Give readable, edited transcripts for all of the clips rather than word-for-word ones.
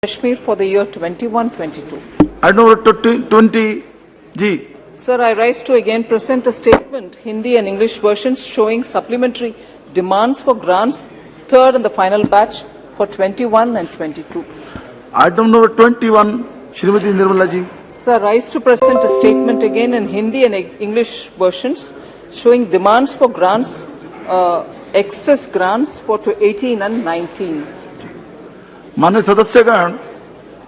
Kashmir for the year 21-22. Item number 20 G. Sir, I rise to again present a statement, Hindi and English versions showing supplementary demands for grants, third and the final batch for 21 and 22. Item number 21, Shrimati Nirmala ji. Sir, I rise to present a statement again in Hindi and English versions showing demands for grants, excess grants for 18 and 19. माननीय सदस्यगण,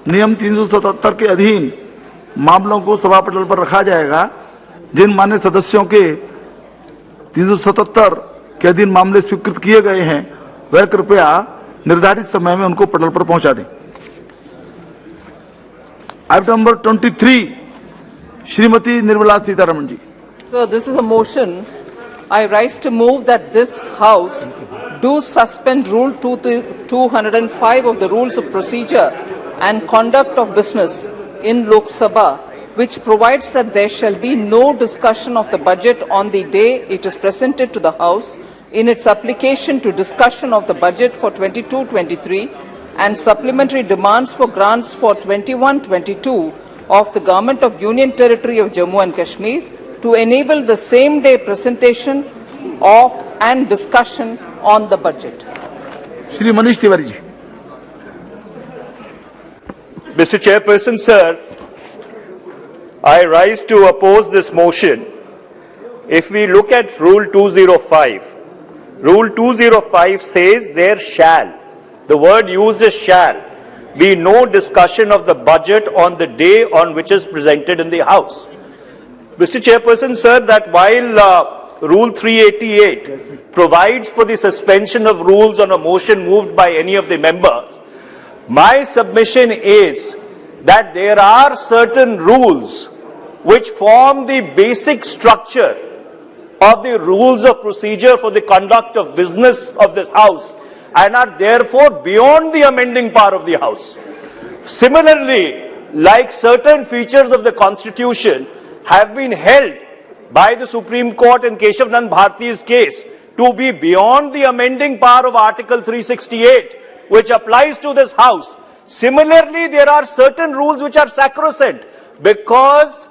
नियम 377 के अधीन मामलों को सभा पटल पर रखा जाएगा। जिन माननीय सदस्यों के 377 के अधीन मामले स्वीकृत किए गए हैं, वह कृपया निर्धारित समय में उनको पटल पर पहुंचा दें। Item number 23, Shrimati Nirmala Sitharaman ji. So this is a motion. I rise to move that this House do suspend Rule 205 of the Rules of Procedure and Conduct of Business in Lok Sabha, which provides that there shall be no discussion of the budget on the day it is presented to the House in its application to discussion of the budget for 22-23 and supplementary demands for grants for 21-22 of the Government of Union Territory of Jammu and Kashmir to enable the same day presentation of and discussion on the budget. Shri Manish Tiwari ji. Mr. Chairperson, sir, I rise to oppose this motion. If we look at Rule 205, Rule 205 says there shall, the word used is shall, be no discussion of the budget on the day on which is presented in the House. Mr. Chairperson, sir, that while Rule 388 provides for the suspension of rules on a motion moved by any of the members, my submission is that there are certain rules which form the basic structure of the rules of procedure for the conduct of business of this House and are therefore beyond the amending power of the House. Similarly, like certain features of the Constitution have been held by the Supreme Court in Keshav Nand Bharti's case to be beyond the amending power of Article 368, which applies to this House. Similarly, there are certain rules which are sacrosanct because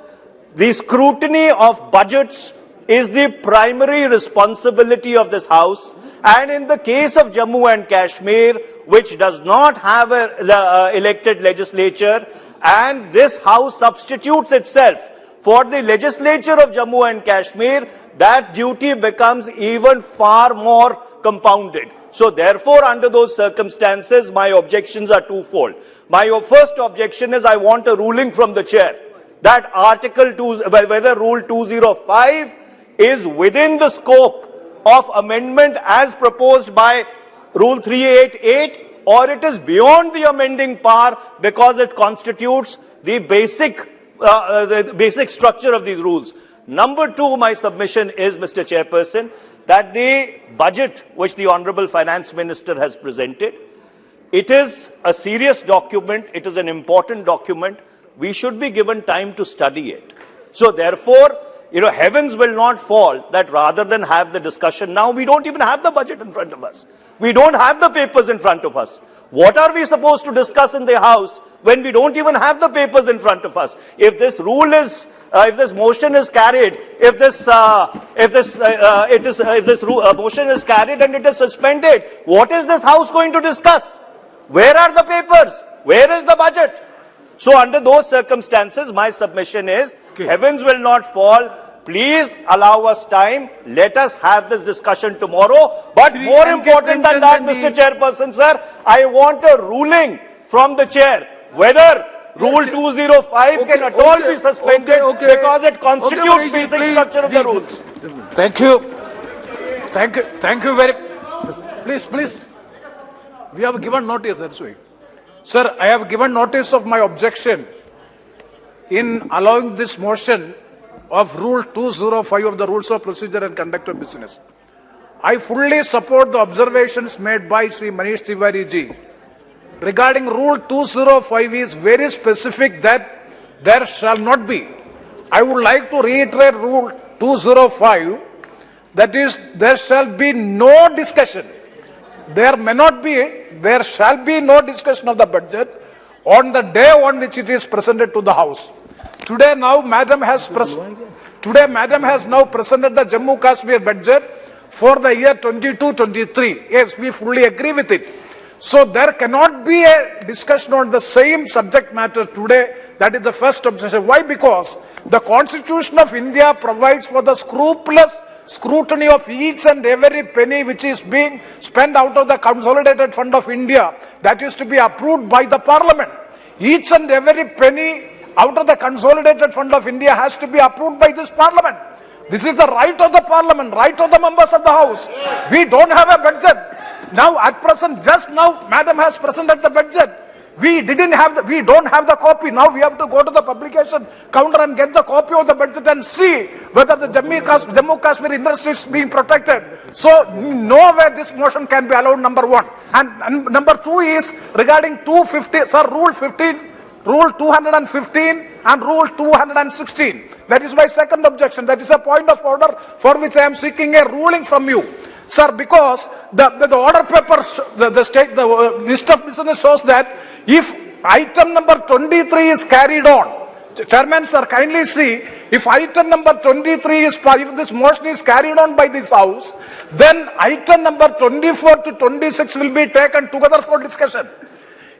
the scrutiny of budgets is the primary responsibility of this House. And in the case of Jammu and Kashmir, which does not have an elected legislature, and this House substitutes itself for the legislature of Jammu and Kashmir, that duty becomes even far more compounded. So therefore, under those circumstances, my objections are twofold. My first objection is I want a ruling from the chair that whether Rule 205 is within the scope of amendment as proposed by Rule 388 or it is beyond the amending power because it constitutes the basic structure of these rules. Number two, my submission is, Mr. Chairperson, that the budget which the Honorable Finance Minister has presented, it is a serious document, it is an important document. We should be given time to study it. So therefore, heavens will not fall that rather than have the discussion now, we don't even have the budget in front of us. We don't have the papers in front of us. What are we supposed to discuss in the House when we don't even have the papers in front of us? If this rule is, if this motion is carried, if this motion is carried and it is suspended, what is this House going to discuss? Where are the papers? Where is the budget? So under those circumstances, my submission is, heavens will not fall. Please allow us time. Let us have this discussion tomorrow. But more important than that, Mr. Chairperson, sir, I want a ruling from the chair whether Rule 205 can at all be suspended because it constitutes basic structure of the rules. Thank you. Thank you very. Please. We have given notice, that's why. Sir, I have given notice of my objection in allowing this motion of Rule 205 of the Rules of Procedure and Conduct of Business. I fully support the observations made by Sri Manish Tiwari ji. Regarding Rule 205 is very specific that there shall not be. I would like to reiterate Rule 205, that is, there shall be no discussion. There shall be no discussion of the budget on the day on which it is presented to the House. Today now Madam has now presented the Jammu Kashmir budget for the year 22-23. Yes, we fully agree with it. So there cannot be a discussion on the same subject matter today. That is the first objection. Why? Because the Constitution of India provides for the scrupulous scrutiny of each and every penny which is being spent out of the Consolidated Fund of India, that is to be approved by the Parliament. Each and every penny out of the Consolidated Fund of India has to be approved by this Parliament. This is the right of the Parliament, right of the members of the House. We don't have a budget. Now at present, just now, Madam has presented the budget. We don't have the copy. Now we have to go to the publication counter and get the copy of the budget and see whether the Jammu Kashmir interest is being protected. So no way this motion can be allowed, number one. And number two is regarding 250, sir, Rule 15, Rule 215 and Rule 216. That is my second objection. That is a point of order for which I am seeking a ruling from you. Sir, because the order paper, the list of business shows that if item number 23 is carried on, Chairman, sir, kindly see, if item number 23 is, if this motion is carried on by this House, then item number 24 to 26 will be taken together for discussion.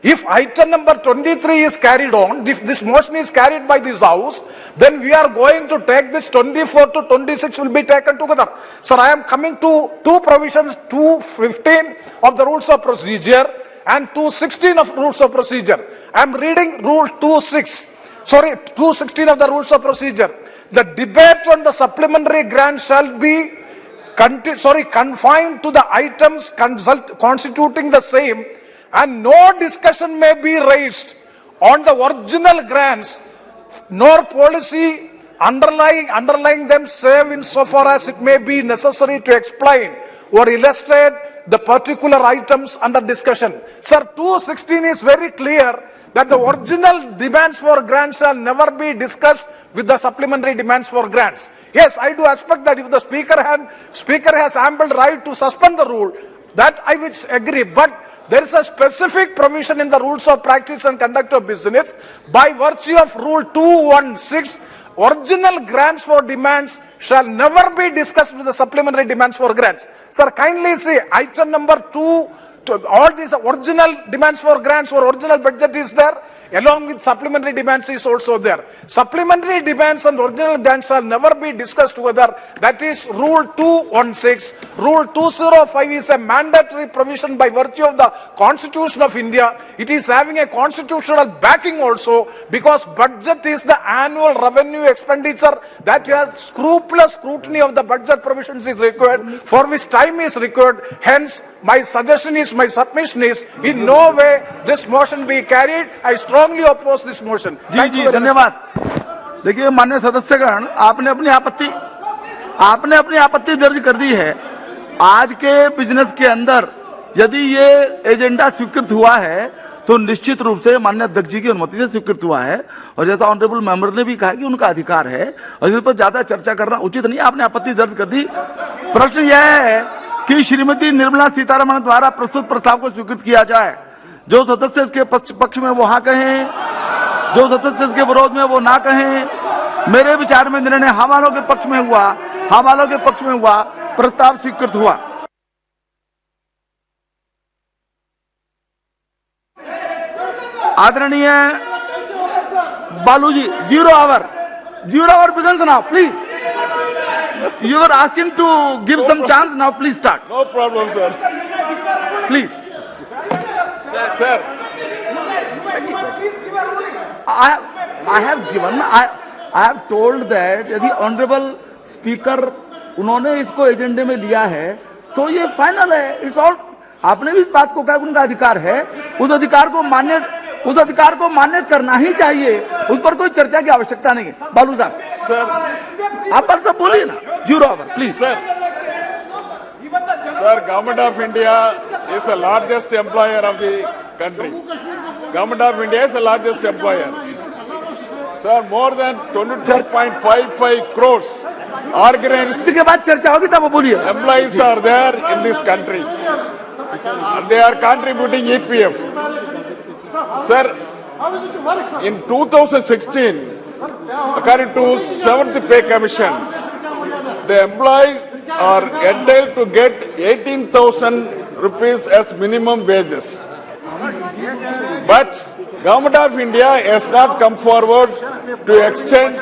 If item number 23 is carried on, if this motion is carried by this House, then we are going to take this 24 to 26 will be taken together. Sir, I am coming to two provisions, 215 of the Rules of Procedure and 216 of Rules of Procedure. I am reading Rule 216 of the Rules of Procedure. The debate on the supplementary grant shall be confined to the items constituting the same, and no discussion may be raised on the original grants nor policy underlying them, save insofar as it may be necessary to explain or illustrate the particular items under discussion. Sir, 216 is very clear that the original demands for grants shall never be discussed with the supplementary demands for grants. Yes, I do expect that if the Speaker has ample right to suspend the rule, that I will agree, but there is a specific provision in the Rules of Practice and Conduct of Business by virtue of Rule 216, original grants for demands shall never be discussed with the supplementary demands for grants. Sir, kindly see item number 2, all these original demands for grants or original budget is there, along with supplementary demands is also there. Supplementary demands and original grants shall never be discussed together. That is Rule 216. Rule 205 is a mandatory provision by virtue of the Constitution of India. It is having a constitutional backing also, because budget is the annual revenue expenditure that has scrupulous scrutiny of the budget provisions is required, for which time is required. Hence, my submission is in no way this motion be carried. I strongly oppose this motion. जी जी धन्यवाद। देखिए माननीय सदस्यगण, आपने अपनी आपत्ति दर्ज कर दी है। आज के बिजनेस के अंदर यदि ये एजेंडा स्वीकृत हुआ है तो निश्चित रूप से माननीय अध्यक्ष जी की अनुमति से स्वीकृत हुआ है, और जैसा ऑनरेबल मेंबर ने भी कहा कि उनका अधिकार है और इस पर ज्यादा चर्चा करना उचित नहीं। आपने आपत्ति दर्ज कर दी। प्रश्न यह है कि श्रीमती निर्मला सीतारमण द्वारा प्रस्तुत प्रस्ताव को स्वीकृत किया जाए। जो सदस्य इसके पक्ष में वो हाँ कहें, जो सदस्य इसके विरोध में वो ना कहें। मेरे विचार में निर्णय हाँ वालों के पक्ष में हुआ, प्रस्ताव स्वीकृत हुआ। आदरणीय बालू जी, 0 hour begins now, please. You were asking to give some chance, now please start. No problem, sir. Please. Sir. I have told that यदि ऑनरेबल स्पीकर उन्होंने इसको एजेंडे में लिया है तो ये फाइनल है, इट्स ऑल। आपने भी इस बात को कहा कि उनका अधिकार है, उस अधिकार को मान्य करना ही चाहिए, उस पर कोई चर्चा की आवश्यकता नहीं है। बालू साहब, Sir. आप पर सब बोलिए ना। 0 hour, please. Sir. Sir, Government of India is the largest employer of the country. Government of India is the largest employer. Sir, more than 22.55 crores organized इसके बाद चर्चा होगी तब बोलिए। employees are there in this country. And they are contributing EPF. Sir, In 2016, according to 7th Pay Commission, the employees are entitled to get 18,000 rupees as minimum wages. But Government of India has not come forward to extend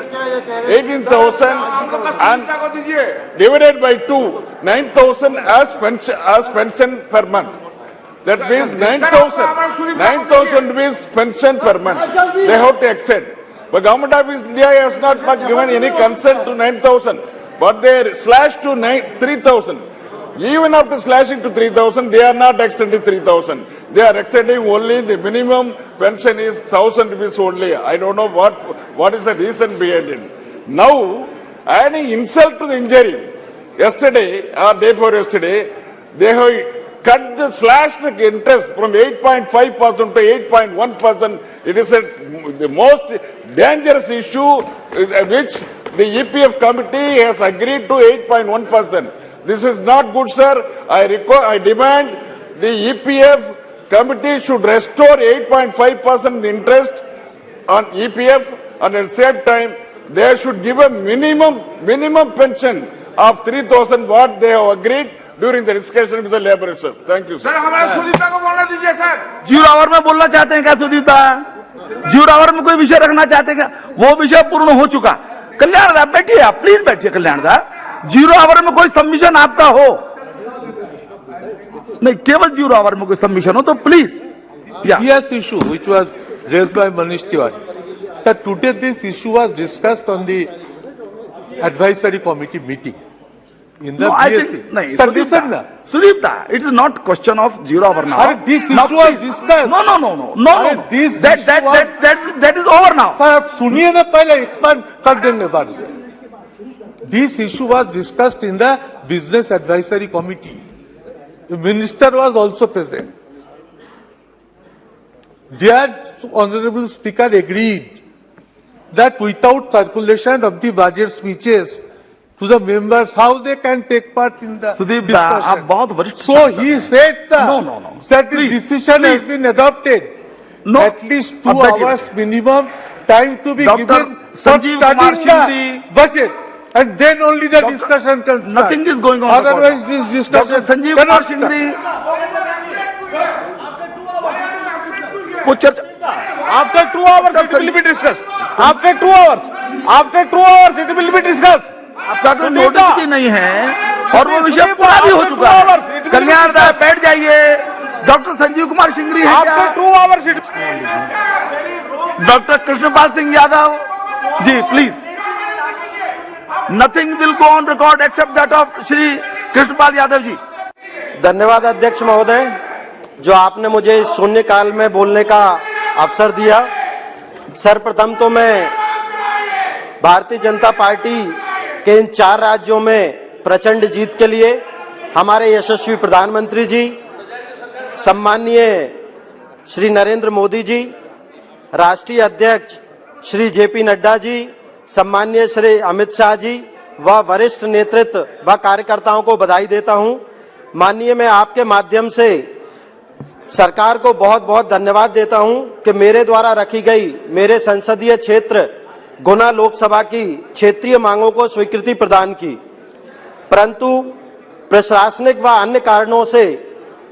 18,000 and divided by 2, 9,000 as pension per month. That means 9,000 rupees pension per month. They have to extend. But Government of India has not given any consent to 9,000. But they slashed to 3,000. Even after slashing to 3,000, they are not extending 3,000. They are extending only the minimum pension is 1,000 rupees only. I don't know what is the reason behind it. Now, adding insult to the injury, yesterday or day before yesterday, they have slashed the interest from 8.5% to 8.1%. It is the most dangerous issue which the EPF committee has agreed to 8.1%. This is not good, sir. I demand the EPF committee should restore 8.5% interest on EPF, and at the same time, they should give a minimum pension of 3,000 what they have agreed during the discussion with the labor sir. Thank you, sir. हमारा सुदीप्ता को बोलने दीजिए sir. 0 our में बोलना चाहते हैं क्या Sudipta? 0 our में कोई विषय रखना चाहते हैं क्या? वो विषय पूर्ण हो चुका। कल्याण दा बैठिए, आप प्लीज बैठिए कल्याण दा। 0 आवर में कोई सबमिशन आपका हो, नहीं केवल 0 आवर में कोई सबमिशन हो तो please. Yes, issue which was raised by Manish Tiwari. Sir, today this issue was discussed on the advisory committee meeting. In the BSc. Sir, listen now. Sudeepta, it is not question of 0 hour now. This issue was discussed. No. This that is over now. Sir, आप सुनिए ना पहले expand कर देंगे बाद में. This issue was discussed in the business advisory committee. The minister was also present. There, Honorable Speaker agreed that without circulation of the budget speeches to the members, how they can take part in the Sudeep discussion. आप बहुत वरिष्ठ So he said that, No. that the Please, decision has been adopted. No. At least 2 Objection. hours minimum time to be Dr. given for Sanjeev Kumar studying Shindri. the budget. And then only the discussion can start. Nothing is going on. Otherwise this discussion Dr. Sanjeev Kumar cannot start. Shindri. कुछ चर्चा After 2 hours it will be discussed. After 2 hours it will be discussed. आपका तो notice भी नहीं है और वो विषय पूरा भी हो चुका है। कल्याण दा बैठ जाइए। डॉक्टर संजीव कुमार शिंगरी है क्या? After 2 hours it doctor Krishnapal Singh Yadav ji please. Nothing will go on record except that of Shri Krishnapal Yadav ji. धन्यवाद अध्यक्ष महोदय, जो आपने मुझे इस शून्यकाल में बोलने का अवसर दिया। सर्वप्रथम तो मैं भारतीय जनता पार्टी के इन 4 राज्यों में प्रचंड जीत के लिए हमारे यशस्वी प्रधानमंत्री जी, सम्माननीय श्री नरेंद्र मोदी जी, राष्ट्रीय अध्यक्ष श्री जेपी नड्डा जी, सम्माननीय श्री अमित शाह जी व वरिष्ठ नेतृत्व व कार्यकर्ताओं को बधाई देता हूं। माननीय, मैं आपके माध्यम से सरकार को बहुत बहुत धन्यवाद देता हूं कि मेरे द्वारा रखी गई मेरे संसदीय क्षेत्र गुना लोकसभा की क्षेत्रीय मांगों को स्वीकृति प्रदान की, परंतु प्रशासनिक व अन्य कारणों से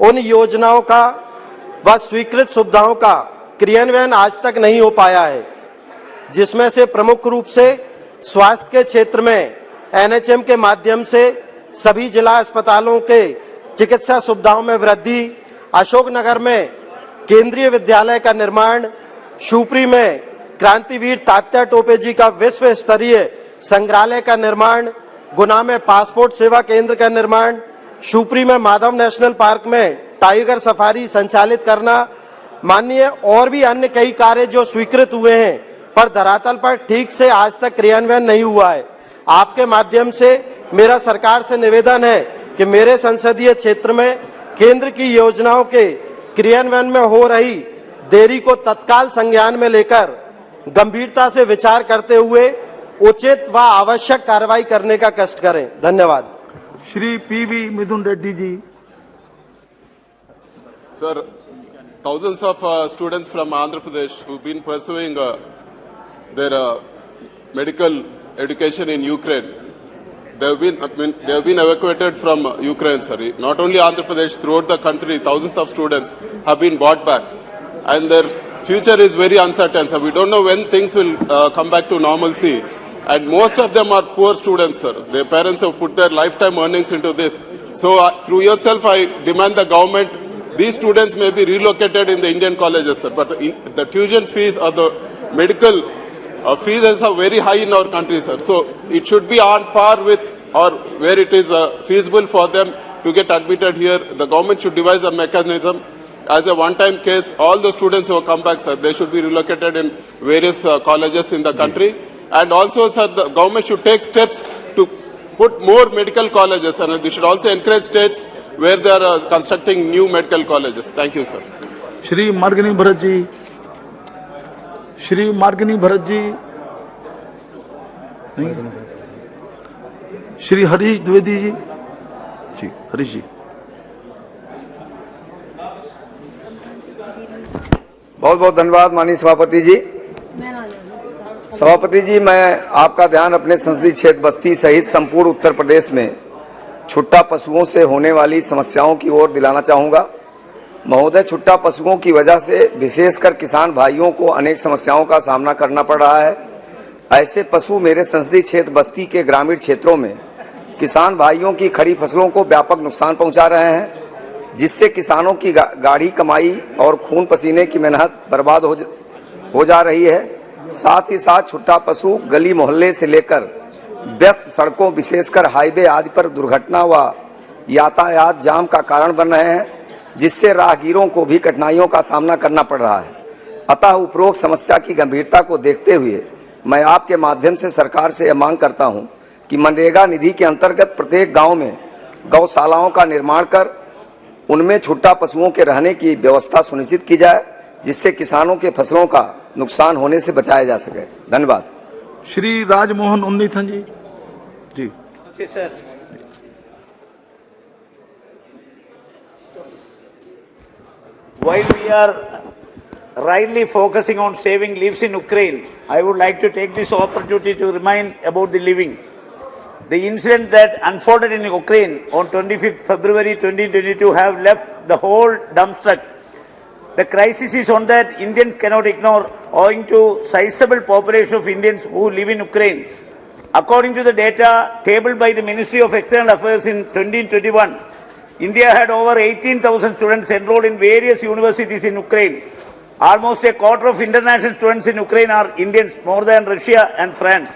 उन योजनाओं का व स्वीकृत सुविधाओं का क्रियान्वयन आज तक नहीं हो पाया है, जिसमें से प्रमुख रूप से स्वास्थ्य के क्षेत्र में एनएचएम के माध्यम से सभी जिला अस्पतालों के चिकित्सा सुविधाओं में वृद्धि, अशोकनगर में केंद्रीय विद्यालय का निर्माण, शिवपुरी में क्रांतिवीर तात्या टोपे जी का विश्व स्तरीय संग्रहालय का निर्माण, गुना में पासपोर्ट सेवा केंद्र का निर्माण, शिवपुरी में माधव नेशनल पार्क में टाइगर सफारी संचालित करना, माननीय और भी अन्य कई कार्य जो स्वीकृत हुए हैं पर धरातल पर ठीक से आज तक क्रियान्वयन नहीं हुआ है। आपके माध्यम से मेरा सरकार से निवेदन है कि मेरे संसदीय क्षेत्र में केंद्र की योजनाओं के क्रियान्वयन में हो रही देरी को तत्काल संज्ञान में लेकर गंभीरता से विचार करते हुए उचित व आवश्यक कार्रवाई करने का कष्ट करें। धन्यवाद। Shri PV Mithun Reddy ji. Sir, thousands of students from Andhra Pradesh who've been pursuing their medical education in Ukraine. They have been evacuated from Ukraine. Sorry, not only Andhra Pradesh, throughout the country, thousands of students have been brought back, and their future is very uncertain. So we don't know when things will come back to normalcy. And most of them are poor students, sir. Their parents have put their lifetime earnings into this. So through yourself, I demand the government, these students may be relocated in the Indian colleges, sir. But the tuition fees or the medical fees are very high in our country, sir. So it should be on par with or where it is feasible for them to get admitted here. The government should devise a mechanism as a one-time case. All the students who have come back, sir, they should be relocated in various colleges in the country. And also, sir, the government should take steps to put more medical colleges, and they should also encourage states where they are constructing new medical colleges. Thank you, sir. Shri Margini Bharat ji. Shri Margini Bharat ji. Shri Harish Dwivedi ji. जी हरीश जी। बहुत बहुत धन्यवाद माननीय सभापति जी। सभापति जी, मैं आपका ध्यान अपने संसदीय क्षेत्र बस्ती सहित संपूर्ण उत्तर प्रदेश में छुट्टा पशुओं से होने वाली समस्याओं की ओर दिलाना चाहूंगा। महोदय, छुट्टा पशुओं की वजह से विशेषकर किसान भाइयों को अनेक समस्याओं का सामना करना पड़ रहा है। ऐसे पशु मेरे संसदीय क्षेत्र बस्ती के ग्रामीण क्षेत्रों में किसान भाइयों की खड़ी फसलों को व्यापक नुकसान पहुंचा रहे हैं, जिससे किसानों की गाढ़ी कमाई और खून पसीने की मेहनत बर्बाद हो जा रही है। साथ ही साथ छुट्टा पशु गली मोहल्ले से लेकर व्यस्त सड़कों, विशेषकर हाईवे आदि पर दुर्घटना व यातायात जाम का कारण बन रहे हैं, जिससे राहगीरों को भी कठिनाइयों का सामना करना पड़ रहा है। अतः उपरोक्त समस्या की गंभीरता को देखते हुए मैं आपके माध्यम से सरकार से यह मांग करता हूं कि मनरेगा निधि के अंतर्गत प्रत्येक गांव में गौशालाओं का निर्माण कर उनमें छुट्टा पशुओं के रहने की व्यवस्था सुनिश्चित की जाए, जिससे किसानों के फसलों का नुकसान होने से बचाया जा सके। धन्यवाद। श्री राजमोहन उन्नीथन जी। जी sir. While we are rightly focusing on saving lives in Ukraine, I would like to take this opportunity to remind about the living. The incident that unfolded in Ukraine on 25th February 2022 have left the whole dumbstruck. The crisis is one that Indians cannot ignore owing to sizable population of Indians who live in Ukraine. According to the data tabled by the Ministry of External Affairs in 2021, India had over 18,000 students enrolled in various universities in Ukraine. Almost a quarter of international students in Ukraine are Indians, more than Russia and France.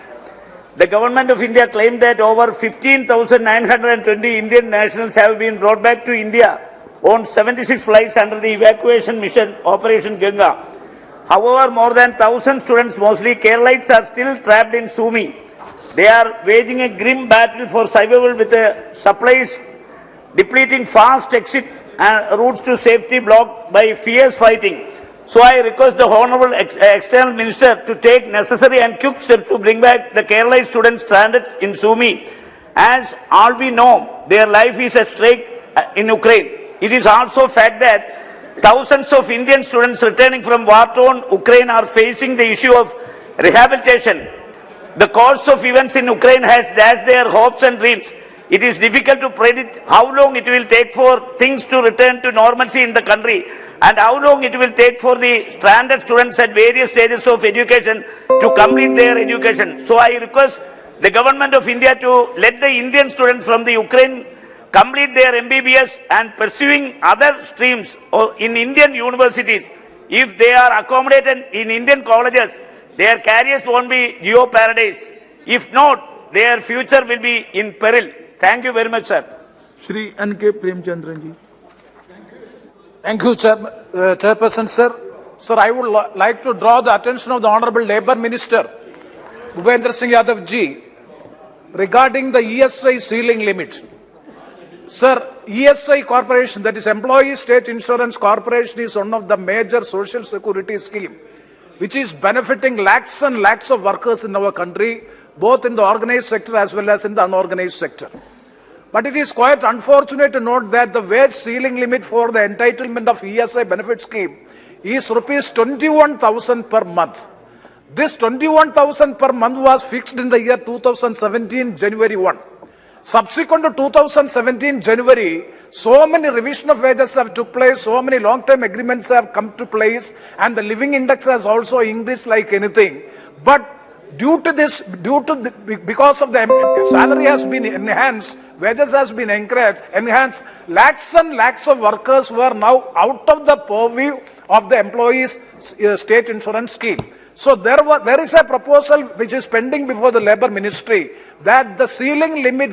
The government of India claimed that over 15,920 Indian nationals have been brought back to India on 76 flights under the evacuation mission Operation Ganga. However, more than 1,000 students, mostly Keralites, are still trapped in Sumy. They are waging a grim battle for survival with supplies depleting, fast exit routes to safety blocked by fierce fighting. So I request the Honourable External Minister to take necessary and quick steps to bring back the Kerala students stranded in Sumy. As all we know, their life is at stake in Ukraine. It is also a fact that thousands of Indian students returning from war-torn Ukraine are facing the issue of rehabilitation. The course of events in Ukraine has dashed their hopes and dreams. It is difficult to predict how long it will take for things to return to normalcy in the country and how long it will take for the stranded students at various stages of education to complete their education. So I request the government of India to let the Indian students from the Ukraine complete their MBBS and pursuing other streams or in Indian universities. If they are accommodated in Indian colleges, their careers won't be geo-paradise. If not, their future will be in peril. Thank you very much, sir. Shri N.K. Premchandran ji. Thank you, Chairperson, sir. Sir, I would like to draw the attention of the Honourable Labour Minister, Bhupendra Singh Yadav ji, regarding the ESI ceiling limit. Sir, ESI Corporation, that is Employee State Insurance Corporation, is one of the major social security scheme, which is benefiting lakhs and lakhs of workers in our country, both in the organized sector as well as in the unorganized sector. But it is quite unfortunate to note that the wage ceiling limit for the entitlement of ESI benefit scheme is rupees 21,000 per month. This 21,000 per month was fixed in the year 2017, January 1. Subsequent to 2017 January, so many revision of wages have took place, so many long-term agreements have come to place, and the living index has also increased like anything. But because of the salary has been enhanced, wages has been enhanced, lakhs and lakhs of workers were now out of the purview of the employees' state insurance scheme. So there is a proposal which is pending before the Labour Ministry that the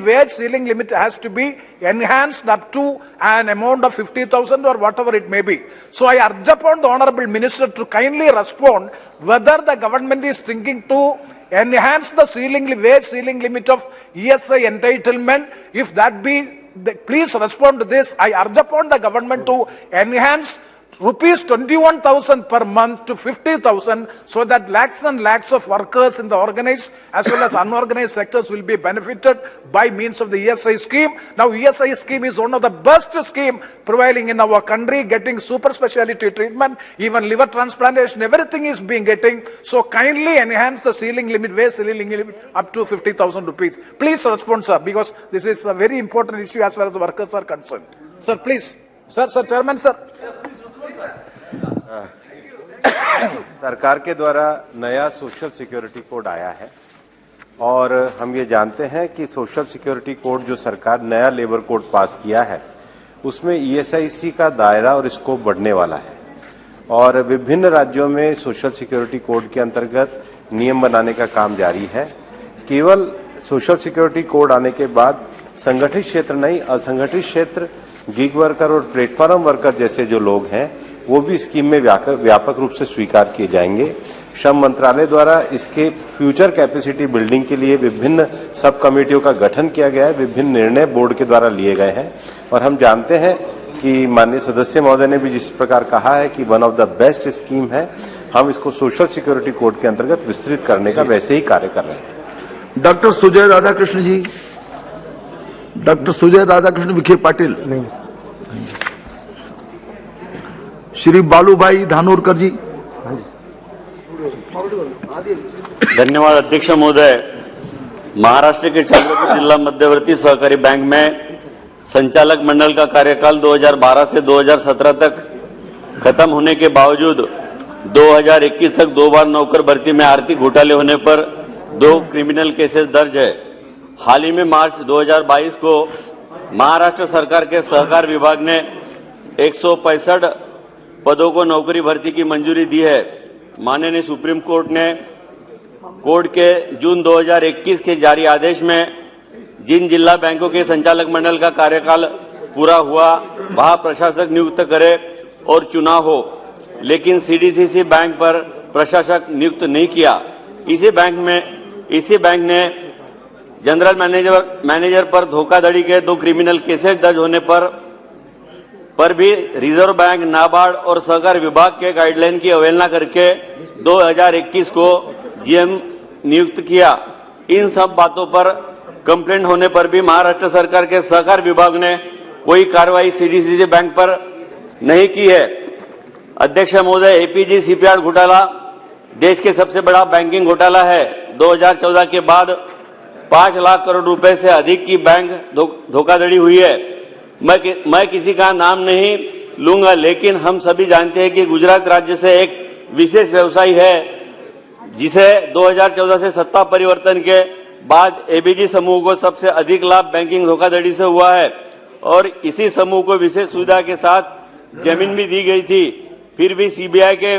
wage ceiling limit has to be enhanced up to an amount of 50,000 or whatever it may be. So I urge upon the Honourable Minister to kindly respond whether the government is thinking to enhance the wage ceiling limit of ESI entitlement. If that be, please respond to this. I urge upon the government to enhance rupees 21,000 per month to 50,000 so that lakhs and lakhs of workers in the organized as well as unorganized sectors will be benefited by means of the ESI scheme. Now ESI scheme is one of the best scheme prevailing in our country, getting super specialty treatment, even liver transplantation, everything is being getting. So kindly enhance the wage ceiling limit up to 50,000 rupees. Please respond, sir, because this is a very important issue as far as the workers are concerned. Sir, please. Sir, Chairman, sir. सरकार के द्वारा नया social security code आया है और हम ये जानते हैं कि सोशल सिक्योरिटी कोड जो सरकार नया लेबर कोड पास किया है उसमें ईएसआईसी का दायरा और स्कोप बढ़ने वाला है और विभिन्न राज्यों में सोशल सिक्योरिटी कोड के अंतर्गत नियम बनाने का काम जारी है। केवल सोशल सिक्योरिटी कोड आने के बाद संगठित क्षेत्र नहीं, असंगठित क्षेत्र, गिग वर्कर और प्लेटफॉर्म वर्कर जैसे जो लोग हैं वो भी स्कीम में व्यापक रूप से स्वीकार किए जाएंगे। श्रम मंत्रालय द्वारा इसके फ्यूचर कैपेसिटी बिल्डिंग के लिए विभिन्न सब कमेटियों का गठन किया गया है, विभिन्न निर्णय बोर्ड के द्वारा लिए गए हैं और हम जानते हैं कि माननीय सदस्य महोदय ने भी जिस प्रकार कहा है कि one of the best scheme है, हम इसको सोशल सिक्योरिटी कोड के अंतर्गत विस्तृत करने का वैसे ही कार्य कर रहे हैं। डॉक्टर सुजय राधाकृष्ण जी, डॉक्टर सुजय राधाकृष्ण विखे पाटिल, नहीं, श्री बालूभाई धानोरकर जी। धन्यवाद अध्यक्ष महोदय। महाराष्ट्र के चंद्रपूर जिला मध्यवर्ती सहकारी बैंक में संचालक मंडल का कार्यकाल 2012 से 2017 तक खत्म होने के बावजूद 2021 तक 2 बार नौकर भर्ती में आर्थिक घोटाले होने पर 2 क्रिमिनल केसेस दर्ज है। हाल ही में मार्च 2022 को महाराष्ट्र सरकार के सहकार विभाग ने 165 पदों को नौकरी भर्ती की मंजूरी दी है। माननीय सुप्रीम कोर्ट ने कोर्ट के जून 2021 के जारी आदेश में जिन जिला बैंकों के संचालक मंडल का कार्यकाल पूरा हुआ वहां प्रशासक नियुक्त करे और चुनाव हो, लेकिन सीडीसीसी बैंक पर प्रशासक नियुक्त नहीं किया। इसी बैंक ने जनरल मैनेजर पर धोखाधड़ी के 2 क्रिमिनल केसेस दर्ज होने पर भी रिजर्व बैंक, नाबार्ड और सहकार विभाग के गाइडलाइन की अवहेलना करके 2021 को जीएम नियुक्त किया। इन सब बातों पर कंप्लेंट होने पर भी महाराष्ट्र सरकार के सहकार विभाग ने कोई कार्रवाई सीडीसीसी बैंक पर नहीं की है। अध्यक्ष महोदय, एपीजी सीपीआर घोटाला देश के सबसे बड़ा बैंकिंग घोटाला है। 2014 के बाद 5 लाख करोड़ रुपए से अधिक की बैंक धोखाधड़ी हुई है। मैं किसी का नाम नहीं लूंगा, लेकिन हम सभी जानते हैं कि गुजरात राज्य से एक विशेष व्यवसायी है जिसे 2014 से सत्ता परिवर्तन के बाद एबीजी समूह को सबसे अधिक लाभ बैंकिंग धोखाधड़ी से हुआ है और इसी समूह को विशेष सुविधा के साथ जमीन भी दी गई थी। फिर भी सीबीआई के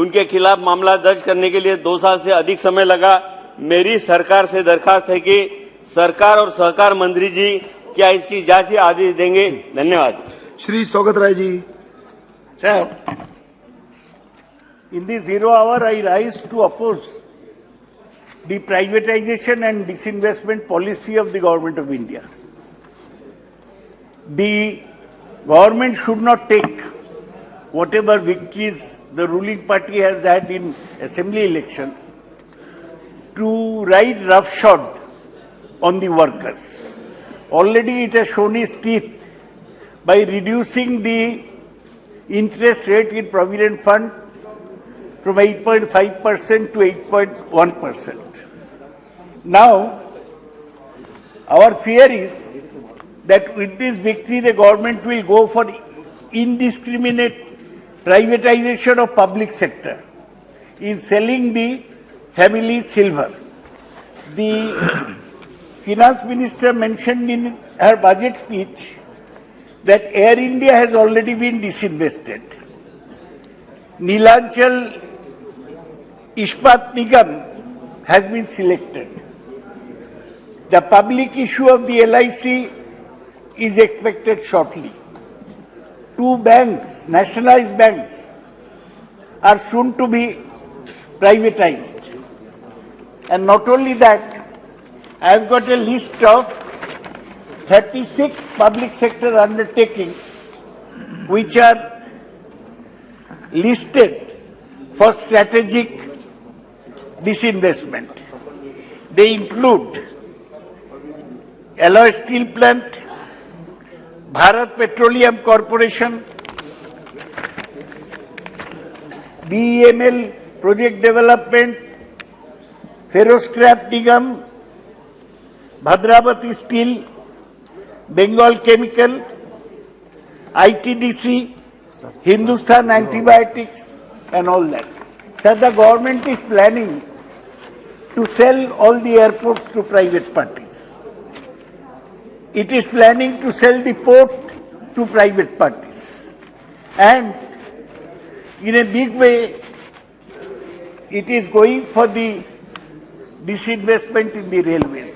उनके खिलाफ मामला दर्ज करने के लिए 2 साल से अधिक समय लगा। मेरी सरकार से दरखास्त है कि सरकार और सहकार मंत्री जी क्या इसकी जांच के आदेश देंगे? धन्यवाद। Shri Saugata Rai ji. Sir, in the 0 hour I rise to oppose the privatization and disinvestment policy of the government of India. The government should not take whatever victories the ruling party has had in assembly election to ride roughshod on the workers. already it has shown its teeth by reducing the interest rate in Provident Fund from 8.5% to 8.1%. Now, our fear is that with this victory, the government will go for indiscriminate privatization of public sector in selling the family silver. The finance minister mentioned in her budget speech that Air India has already been disinvested. Neelachal Ispat Nigam has been selected. The public issue of the LIC is expected shortly. Two banks, nationalized banks, are soon to be privatized. And not only that, I have got a list of 36 public sector undertakings which are listed for strategic disinvestment. They include Alloy Steel Plant, Bharat Petroleum Corporation, BEML Project Development, Ferroscrap Nigam, Bhadravati Steel, Bengal Chemical, ITDC, Hindustan Antibiotics and all that. So the government is planning to sell all the airports to private parties. It is planning to sell the port to private parties. And in a big way, it is going for the disinvestment in the railways.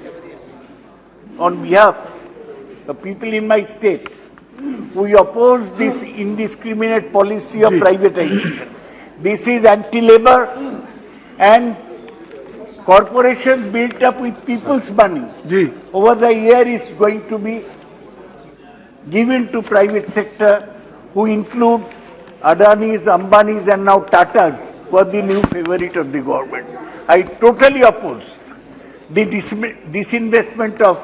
On behalf of the people in my state, we oppose this indiscriminate policy of privatization. This is anti-labor, and corporations built up with people's money over the year is going to be given to private sector, who include Adani's, Ambani's and now Tata's, who are the new favorite of the government. I totally oppose the disinvestment of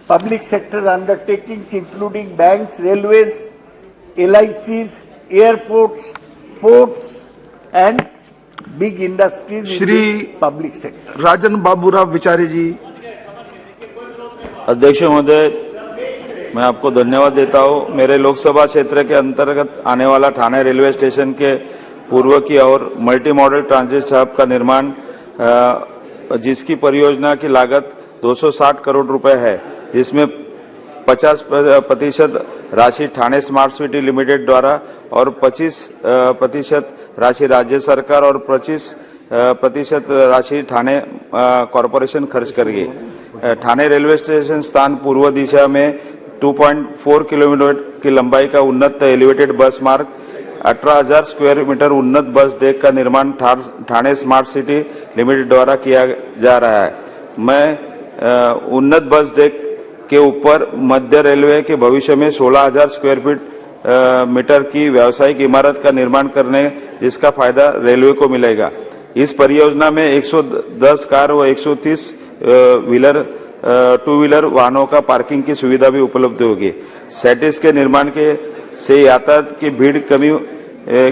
public sector undertakings, including banks, railways, LICs, airports, ports and big industries in the public sector. राजन बाबूराव विचारे जी। अध्यक्ष महोदय, मैं आपको धन्यवाद देता हूं। मेरे लोकसभा क्षेत्र के अंतर्गत आने वाला ठाणे रेलवे स्टेशन के पूर्व की ओर मल्टी मॉडल ट्रांजिट हब का निर्माण, जिसकी परियोजना की लागत 260 करोड़ रुपए है, जिसमें 50% राशि ठाणे स्मार्ट सिटी लिमिटेड द्वारा और 25% राशि राज्य सरकार और 25% राशि ठाणे कॉरपोरेशन खर्च करेगी। ठाणे रेलवे स्टेशन स्थान पूर्व दिशा में 2.4 किलोमीटर की लंबाई का उन्नत एलिवेटेड बस मार्ग, 18,000 स्क्वायर मीटर उन्नत बस डेक का निर्माण ठाणे स्मार्ट सिटी लिमिटेड द्वारा किया जा रहा है। मैं उन्नत बस डेक के ऊपर मध्य रेलवे के भविष्य में 16,000 स्क्वायर मीटर की व्यावसायिक इमारत का निर्माण करने, जिसका फायदा रेलवे को मिलेगा। इस परियोजना में 110 कार व 130 टू व्हीलर वाहनों का पार्किंग की सुविधा भी उपलब्ध होगी। सेटिस के निर्माण के से यातायात की भीड़ कमी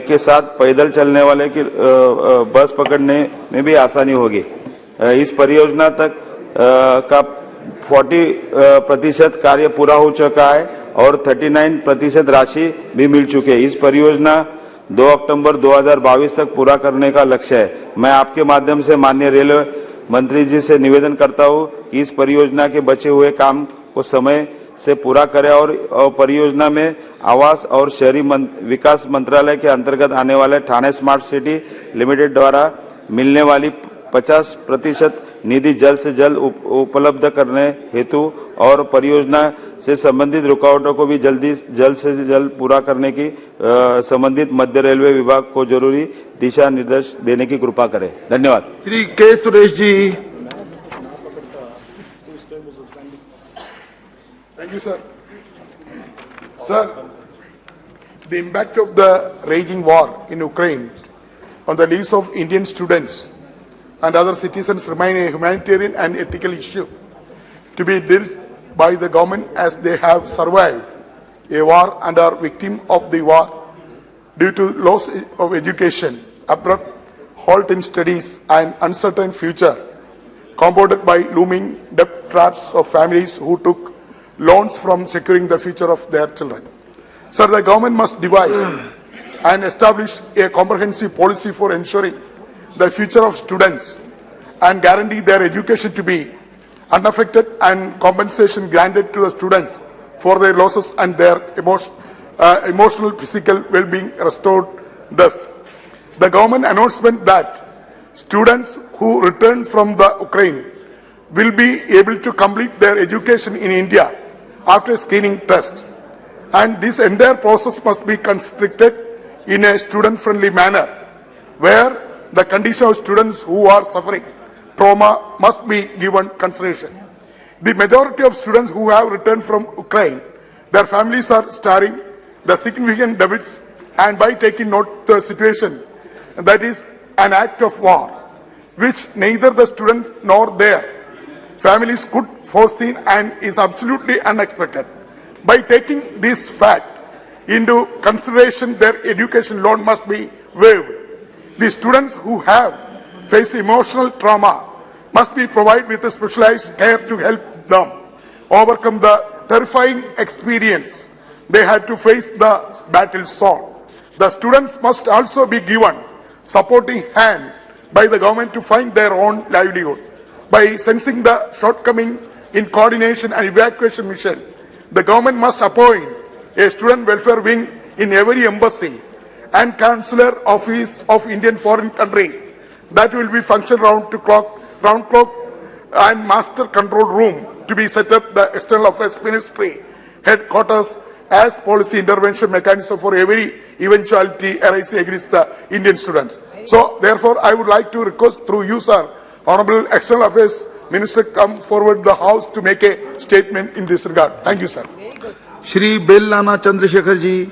के साथ पैदल चलने वाले की बस पकड़ने में भी आसानी होगी। इस परियोजना तक का 40% कार्य पूरा हो चुका है और 39% राशि भी मिल चुकी है। इस परियोजना 2 अक्टूबर 2022 तक पूरा करने का लक्ष्य है। मैं आपके माध्यम से माननीय रेलवे मंत्री जी से निवेदन करता हूं कि इस परियोजना के बचे हुए काम को समय से पूरा करें और परियोजना में आवास और शहरी विकास मंत्रालय के अंतर्गत आने वाले ठाणे स्मार्ट सिटी लिमिटेड द्वारा मिलने वाली 50% निधि जल्द से जल्द उपलब्ध करने हेतु और परियोजना से संबंधित रुकावटों को भी जल्द से जल्द पूरा करने की संबंधित मध्य रेलवे विभाग को जरूरी दिशा निर्देश देने की कृपा करें। धन्यवाद। श्री के Suresh ji. Thank you, sir. Sir, the impact of the raging war in Ukraine on the lives of Indian students and other citizens remain a humanitarian and ethical issue to be dealt by the government as they have survived a war and are victim of the war due to loss of education, abrupt halt in studies and uncertain future, compounded by looming debt traps of families who took loans from securing the future of their children. Sir, the government must devise and establish a comprehensive policy for ensuring the future of students and guarantee their education to be unaffected and compensation granted to the students for their losses and their emotional, physical well-being restored. Thus, the government announcement that students who return from the Ukraine will be able to complete their education in India after screening test, and this entire process must be constricted in a student-friendly manner, where the condition of students who are suffering trauma must be given consideration. The majority of students who have returned from Ukraine, their families are starring the significant debits, and by taking note the situation that is an act of war, which neither the student nor their families could foresee and is absolutely unexpected. By taking this fact into consideration, their education loan must be waived. The students who have faced emotional trauma must be provided with a specialized care to help them overcome the terrifying experience they had to face the battle zone. The students must also be given supporting hand by the government to find their own livelihood. By sensing the shortcoming in coordination and evacuation mission, the government must appoint a student welfare wing in every embassy and consular office of Indian foreign countries that will be function round clock and master control room to be set up the External Affairs Ministry headquarters as policy intervention mechanism for every eventuality arising against the Indian students. So therefore I would like to request through you, sir, Honorable External Affairs Minister, come forward the House to make a statement in this regard. Thank you, sir. Shri Bellana Chandrasekhar ji.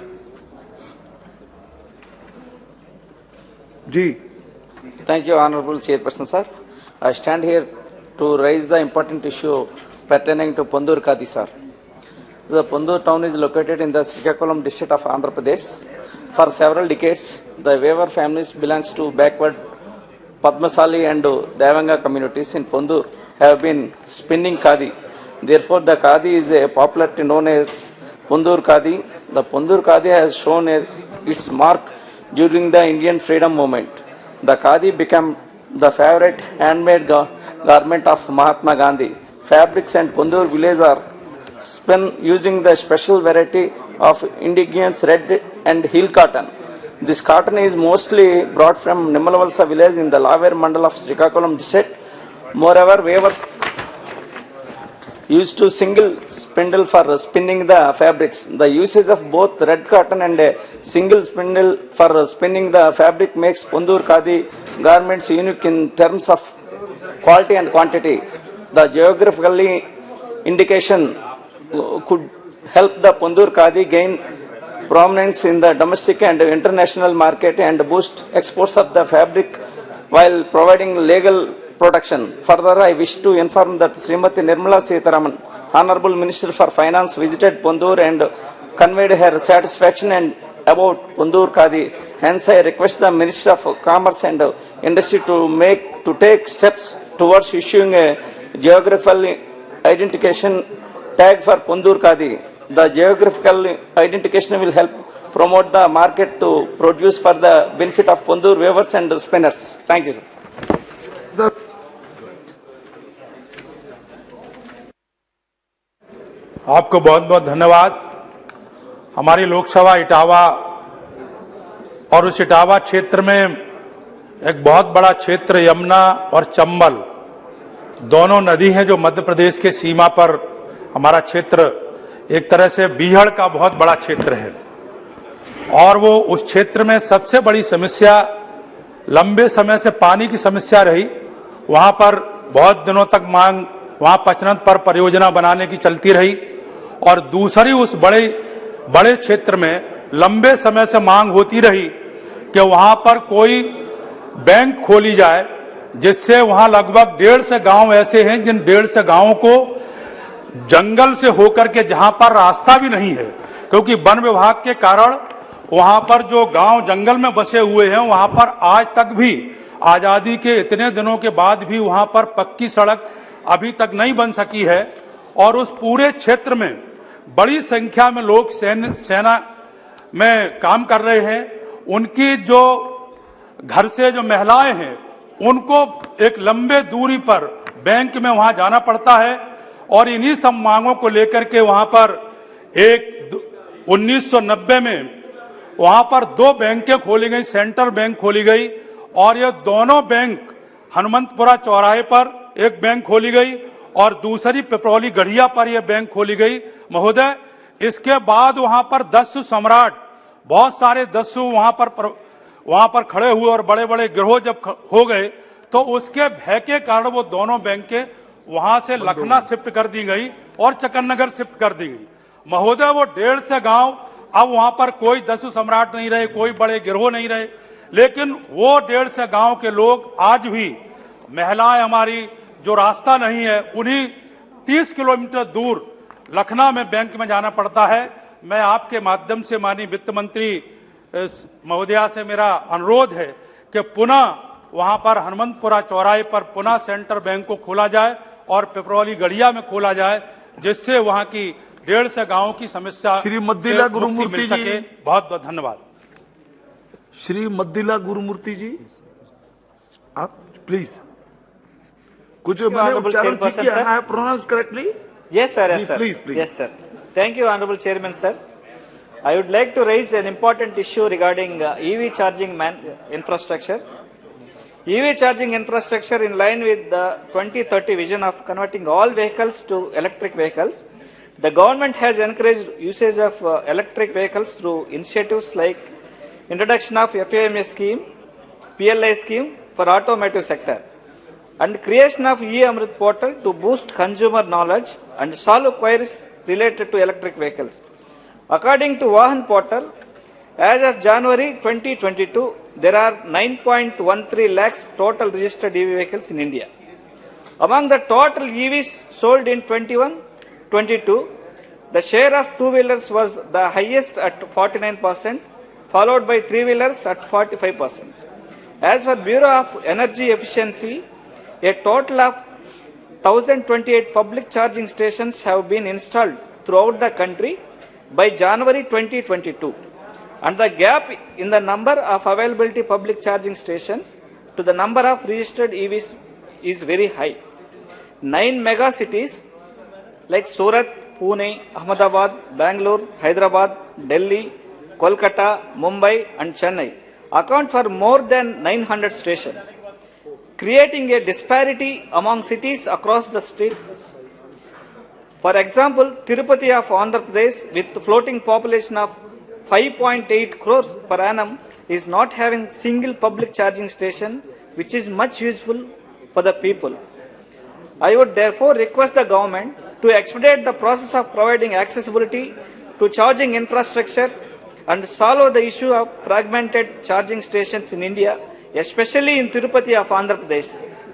Ji. Thank you, Honorable Chairperson, sir. I stand here to raise the important issue pertaining to Pondur Khadi, sir. The Pondur town is located in the Srikakulam district of Andhra Pradesh. For several decades, the Weaver families belongs to backward Padmasali and Devanga communities in Pondur have been spinning Khadi. Therefore, the Khadi is a popularly known as Pondur Khadi. The Pondur Khadi has shown as its mark during the Indian freedom movement. The Khadi became the favorite handmade garment of Mahatma Gandhi. Fabrics and Pondur village are spun using the special variety of indigenous red and heel cotton. This cotton is mostly brought from Nimalavalsa village in the Laver Mandal of Srikakulam district. Moreover, weavers used to single spindle for spinning the fabrics. The usage of both red cotton and a single spindle for spinning the fabric makes Pondur Khadi garments unique in terms of quality and quantity. The geographically indication could help the Pondur Khadi gain prominence in the domestic and international market and boost exports of the fabric while providing legal protection. Further, I wish to inform that Srimati Nirmala Sitharaman, Honorable Minister for Finance, visited Pondur and conveyed her satisfaction and about Pondur Khadi. Hence, I request the Minister of Commerce and Industry to take steps towards issuing a geographical identification tag for Pondur Khadi. The geographical identification will help promote the market to produce for the benefit of Pondur weavers and spinners. Thank you, sir. आपको बहुत बहुत धन्यवाद। हमारी लोकसभा इटावा और उस इटावा क्षेत्र में एक बहुत बड़ा क्षेत्र यमुना और चंबल दोनों नदी हैं जो मध्य प्रदेश के सीमा पर हमारा क्षेत्र एक तरह से बीहड़ का बहुत बड़ा क्षेत्र है और वो उस क्षेत्र में सबसे बड़ी समस्या लंबे समय से पानी की समस्या रही। वहां पर बहुत दिनों तक मांग वहां पचनत पर परियोजना बनाने की चलती रही और दूसरी उस बड़े क्षेत्र में लंबे समय से मांग होती रही कि वहां पर कोई बैंक खोली जाए जिससे वहां लगभग 150 गांव ऐसे हैं जिन 150 गांवों को जंगल से होकर के जहां पर रास्ता भी नहीं है, क्योंकि वन विभाग के कारण वहां पर जो गांव जंगल में बसे हुए हैं वहां पर आज तक भी आजादी के इतने दिनों के बाद भी वहां पर पक्की सड़क अभी तक नहीं बन सकी है। और उस पूरे क्षेत्र में बड़ी संख्या में लोग सेना में काम कर रहे हैं। उनकी जो घर से जो महिलाएं हैं उनको एक लंबे दूरी पर बैंक में वहां जाना पड़ता है और इन्हीं सब मांगों को लेकर के वहां पर 1990 में वहां पर 2 बैंकें खोली गई, सेंट्रल बैंक खोली गई और ये दोनों बैंक हनुमंतपुरा चौराहे पर एक बैंक खोली गई और दूसरी पिपरौली गढ़िया पर यह बैंक खोली गई महोदय। इसके बाद वहां पर दस्यु सम्राट, बहुत सारे दस्यु वहां पर खड़े हुए और बड़े बड़े गिरोह जब हो गए तो उसके भय के कारण वो दोनों बैंकें वहां से लखनऊ शिफ्ट कर दी गई और चकन्नगर शिफ्ट कर दी गई महोदय। वो 150 गांव अब वहां पर कोई दस्यु सम्राट नहीं रहे, कोई बड़े गिरोह नहीं रहे, लेकिन वो 150 गांव के लोग आज भी, महिलाएं हमारी, जो रास्ता नहीं है उन्हीं 30 किलोमीटर दूर लखनऊ में बैंक में जाना पड़ता है। मैं आपके माध्यम से माननीय वित्त मंत्री महोदया से मेरा अनुरोध है कि पुनः वहां पर हनुमंतपुरा चौराहे पर पुनः सेंट्रल बैंक को खोला जाए और पिपरौली गढ़िया में खोला जाए, जिससे वहां की 150 गांवों की समस्या श्री मद्दिला गुरुमूर्ति जी, बहुत बहुत धन्यवाद। श्री मद्दिला गुरुमूर्ति जी, आप प्लीज कुछ उच्चारण ठीक किया है, pronounce correctly? Yes, sir. Yes, sir. Please, please. Yes, sir. Thank you, Honorable Chairman, sir. I would like to raise an important issue regarding EV charging infrastructure. EV charging infrastructure in line with the 2030 vision of converting all vehicles to electric vehicles. The government has encouraged usage of electric vehicles through initiatives like introduction of FAMA scheme, PLI scheme for automotive sector, and creation of e-Amrit portal to boost consumer knowledge and solve queries related to electric vehicles. According to Vahan portal, as of January 2022, there are 9.13 lakhs total registered EV vehicles in India. Among the total EVs sold in 21-22, the share of two-wheelers was the highest at 49%, followed by three-wheelers at 45%. As for Bureau of Energy Efficiency, a total of 1,028 public charging stations have been installed throughout the country by January 2022, and the gap in the number of availability public charging stations to the number of registered EVs is very high. 9 mega cities like Surat, Pune, Ahmedabad, Bangalore, Hyderabad, Delhi, Kolkata, Mumbai and Chennai account for more than 900 stations, creating a disparity among cities across the state. For example, Tirupati of Andhra Pradesh, with floating population of 5.8 crores per annum, is not having single public charging station, which is much useful for the people. I would therefore request the government to expedite the process of providing accessibility to charging infrastructure and solve the issue of fragmented charging stations in India, especially in Tirupati of Andhra Pradesh.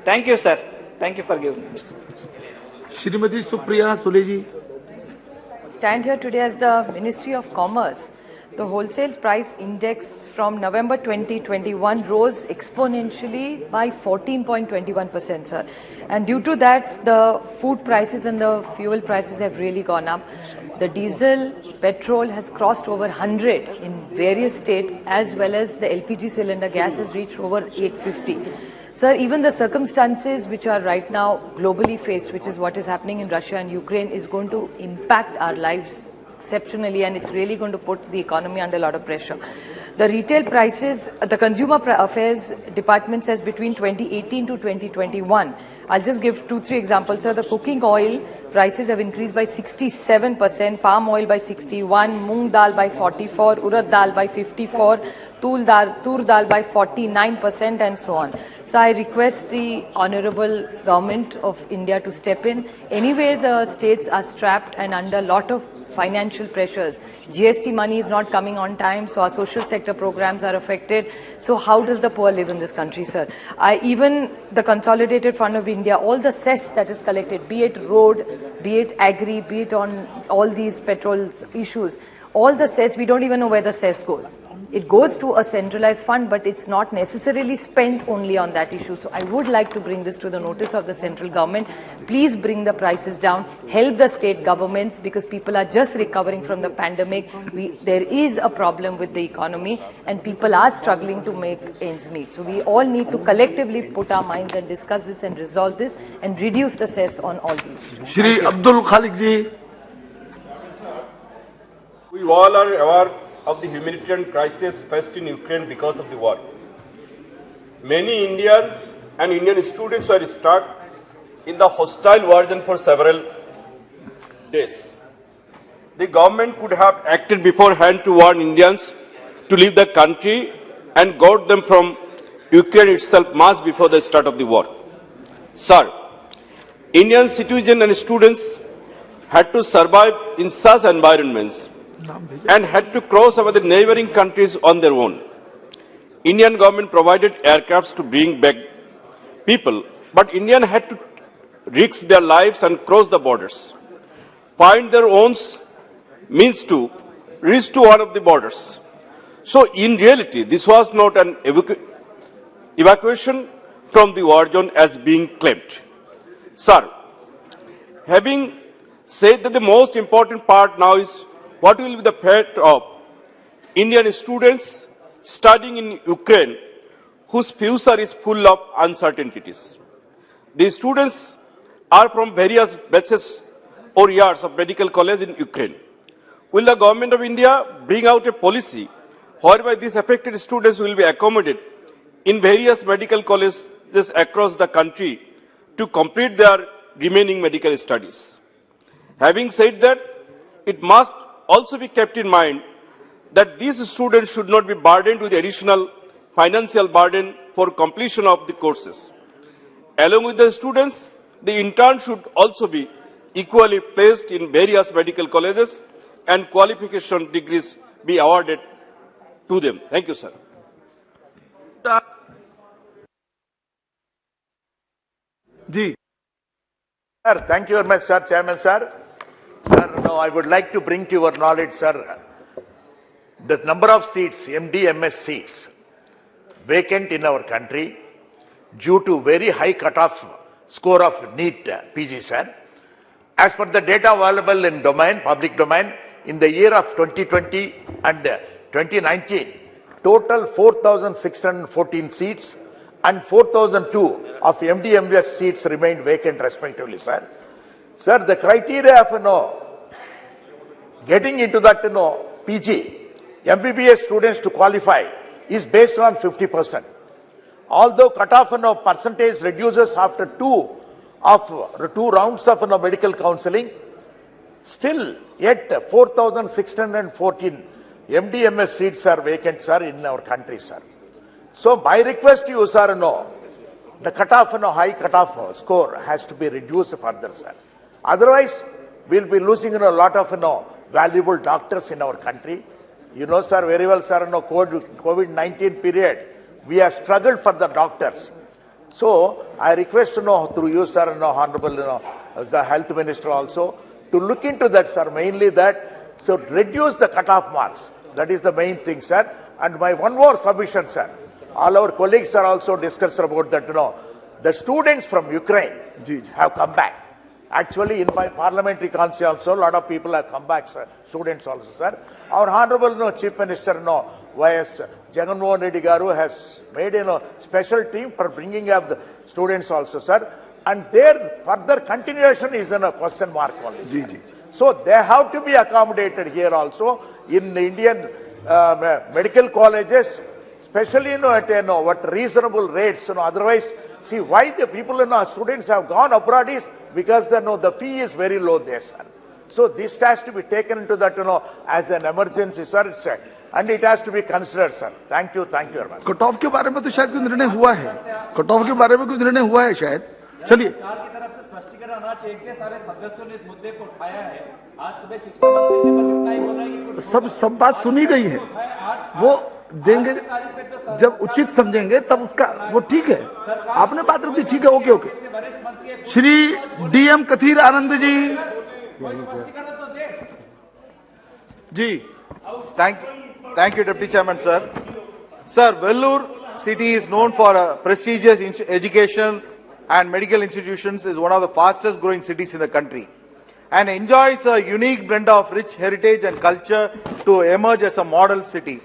Thank you, sir. Thank you for giving me. Shrimati Supriya Sule ji. Stand here today as the Ministry of Commerce. The wholesale price index from November 2021 rose exponentially by 14.21%, sir. And due to that, the food prices and the fuel prices have really gone up. The diesel, petrol has crossed over 100 in various states, as well as the LPG cylinder gas has reached over 850. Sir, even the circumstances which are right now globally faced, which is what is happening in Russia and Ukraine, is going to impact our lives exceptionally, and it's really going to put the economy under a lot of pressure. The retail prices, the Consumer Affairs Department says between 2018 to 2021, I'll just give 2-3 examples. Sir, the cooking oil prices have increased by 67%, palm oil by 61, moong dal by 44, urad dal by 54, tur dal by 49%, and so on. So I request the Honorable Government of India to step in. Anyway, the states are strapped and under a lot of financial pressures. GST money is not coming on time, so our social sector programs are affected. So how does the poor live in this country, sir? Even the Consolidated Fund of India, all the cess that is collected, be it road, be it agri, be it on all these petrol issues, all the cess, we don't even know where the cess goes. It goes to a centralized fund, but it's not necessarily spent only on that issue. So I would like to bring this to the notice of the central government. Please bring the prices down, help the state governments, because people are just recovering from the pandemic. There is a problem with the economy and people are struggling to make ends meet. So we all need to collectively put our minds and discuss this and resolve this and reduce the cess on all these issues. Shri Abdul Khalik ji. We all are aware of the humanitarian crisis faced in Ukraine because of the war. Many Indians and Indian students were stuck in the hostile war zone for several days. The government could have acted beforehand to warn Indians to leave the country and guard them from Ukraine itself months before the start of the war. Sir, Indian citizens and students had to survive in such environments and had to cross over the neighboring countries on their own. Indian government provided aircrafts to bring back people, but Indians had to risk their lives and cross the borders, find their own means to reach to one of the borders. So in reality, this was not an evacuation from the war zone as being claimed. Sir, having said that the most important part now is what will be the fate of Indian students studying in Ukraine whose future is full of uncertainties. The students are from various batches or years of medical college in Ukraine. Will the government of India bring out a policy whereby these affected students will be accommodated in various medical colleges across the country to complete their remaining medical studies? Having said that, it must also be kept in mind that these students should not be burdened with additional financial burden for completion of the courses. Along with the students, the interns should also be equally placed in various medical colleges and qualification degrees be awarded to them. Thank you, sir. Ji. Sir, thank you very much, sir, Chairman, sir. Sir, no, I would like to bring to your knowledge, sir, the number of seats, MD-MS seats, vacant in our country due to very high cutoff score of NEET PG, sir. As per the data available in public domain, in the year of 2020 and 2019, total 4,614 seats and 4,002 of MD-MS seats remained vacant respectively, sir. Sir, the criteria of getting into that PG, MBBS students to qualify is based on 50%. Although cutoff percentage reduces after two rounds of medical counseling, still yet 4,614 MD-MS seats are vacant, sir, in our country, sir. So my request to you, sir, the cutoff high cutoff score has to be reduced further, sir. Otherwise, we'll be losing a lot of valuable doctors in our country. You know, sir, very well, sir, COVID-19 period, we have struggled for the doctors. So I request through you, sir, Honorable the Health Minister also, to look into that, sir, mainly that, so reduce the cutoff marks. That is the main thing, sir. And my one more submission, sir. All our colleagues are also discussed about that, the students from Ukraine have come back. Actually, in my parliamentary constituency also, a lot of people have come back, sir, students also, sir. Our Honorable Chief Minister, Y.S. Jagannath Reddy Garu has made a special team for bringing up the students also, sir. And their further continuation is in a question mark only. So they have to be accommodated here also in the Indian medical colleges, especially at what reasonable rates. Otherwise, see why the people students have gone abroad is because the fee is very low there, sir. So this has to be taken into that as an emergency, sir. And it has to be considered, sir. Thank you very much. Cut off के बारे में तो शायद कोई निर्णय हुआ है, cut off के बारे में कोई निर्णय हुआ है शायद. चलिए. स्पष्टीकरण आना चाहिए कि सारे सदस्यों ने इस मुद्दे को उठाया है। आज सुबह शिक्षा मंत्री ने बस इतना ही बोला कि सब बात सुनी गई है, वो देंगे जब उचित समझेंगे तब उसका वो ठीक है। आपने बात रखी, ठीक है, okay okay. Shri DM Kathir Anand ji ji. Thank you, Deputy Chairman, sir. Sir, Vellore city is known for prestigious education and medical institutions, is one of the fastest growing cities in the country and enjoys a unique blend of rich heritage and culture to emerge as a model city.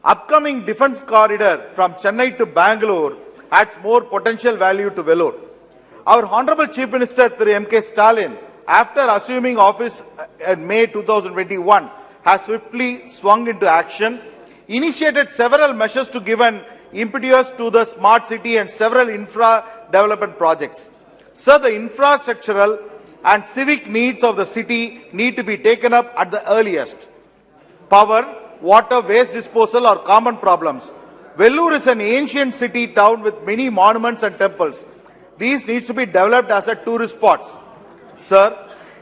Upcoming defense corridor from Chennai to Bangalore adds more potential value to Vellore. Our Honorable Chief Minister Thru M.K. Stalin, after assuming office in May 2021, has swiftly swung into action, initiated several measures to give an impetus to the smart city and several infra development projects. Sir, the infrastructural and civic needs of the city need to be taken up at the earliest. Power, water, waste disposal are common problems. Vellore is an ancient city town with many monuments and temples. These needs to be developed as a tourist spots. Sir,